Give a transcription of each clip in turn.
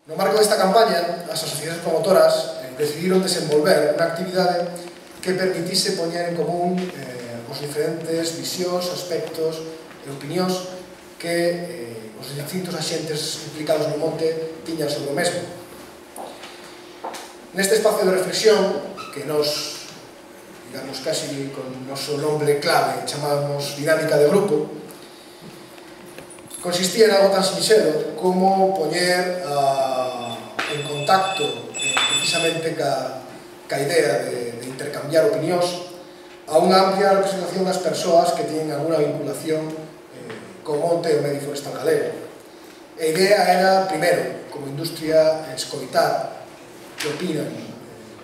No marco desta campaña, as asociacións promotoras decidiron desenvolver unha actividade que permitise poñer en común os diferentes visións, aspectos e opinións que os distintos axentes implicados no monte tiñan sobre o mesmo. Neste espacio de reflexión, que nos, digamos, casi con o noso nombre clave chamamos dinámica de grupo, consistía en algo tan sinxelo como poñer en contacto precisamente ca idea de intercambiar opinións a unha amplia representación das persoas que teñen alguna vinculación co monte e o medio forestal galego. A idea era, primeiro, como industria, escoitar que opinan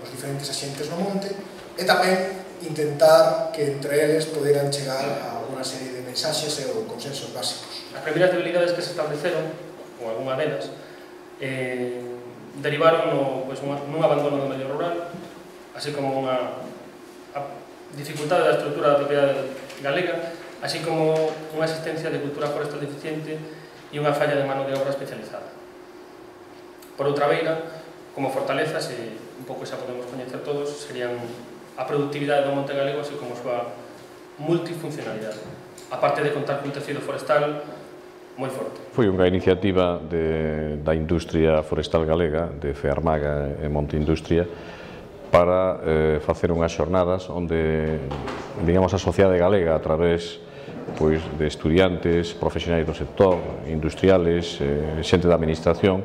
os diferentes axentes no monte e tamén intentar que entre eles poderan chegar a alguna serie de mensaxes e consensos básicos. As primeiras debilidades que se estableceron, ou algunha delas, derivaron nun abandono do medio rural, así como unha dificultade da estrutura da propiedade galega, así como unha existencia de cultura forestal deficiente e unha falla de mano de obra especializada. Por outra beira, como fortalezas, e un pouco xa podemos coñecer todos, serían a productividade do monte galego, así como a súa multifuncionalidade, aparte de contar cun tecido forestal moi forte. Foi unha iniciativa da industria forestal galega, de Fearmaga e Monte Industria, para facer unhas xornadas onde, digamos, a sociedade galega, a través de estudiantes, profesionais do sector, industriales, xente da administración,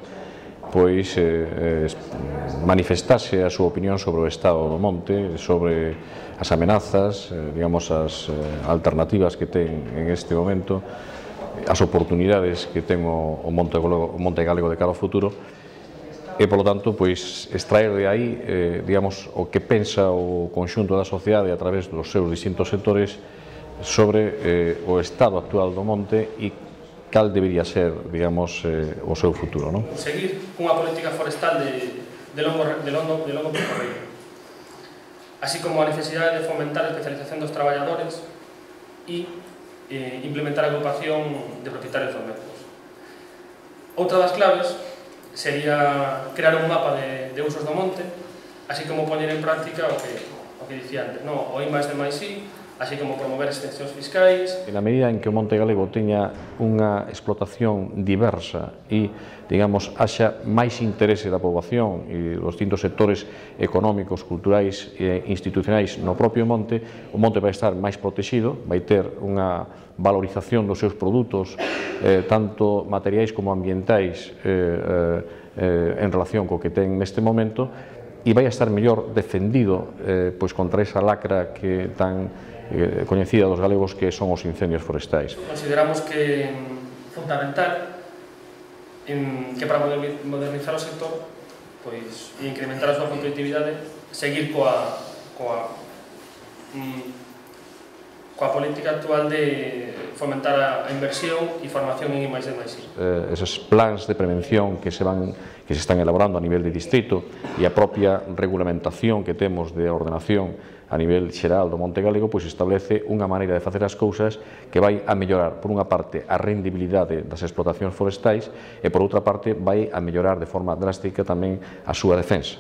manifestase a súa opinión sobre o estado do monte, sobre as amenazas, digamos, as alternativas que ten en este momento, as oportunidades que ten o monte galego de cara ao futuro e, polo tanto, extraer de aí, digamos, o que pensa o conxunto da sociedade a través dos seus distintos sectores sobre o estado actual do monte e cal debería ser, digamos, o seu futuro, non? Seguir cunha política forestal de longo percorrido, así como a necesidade de fomentar a especialización dos traballadores e implementar a agrupación de propietarios dos mesmos. Outra das claves sería crear un mapa de usos do monte, así como poñer en práctica o que dicía antes, o I+D+I, así como promover exencións fiscais. Na medida en que o monte galego teña unha explotación diversa e, digamos, haxa máis interese da poboación e dos distintos sectores económicos, culturais e institucionais no propio monte, o monte vai estar máis protegido, vai ter unha valorización dos seus produtos, tanto materiais como ambientais, en relación co que ten neste momento, e vai estar mellor defendido contra esa lacra que tan coñecida dos galegos que son os incendios forestais. Consideramos que é fundamental que para modernizar o sector e incrementar a súa competitividade, seguir coa política actual de fomentar a inversión e formación en I+D+I. Esos plans de prevención que se están elaborando a nivel de distrito e a propia regulamentación que temos de ordenación a nivel xeral do monte galego, establece unha maneira de facer as cousas que vai a mellorar, por unha parte, a rendibilidade das explotacións forestais e, por outra parte, vai a mellorar de forma drástica tamén a súa defensa.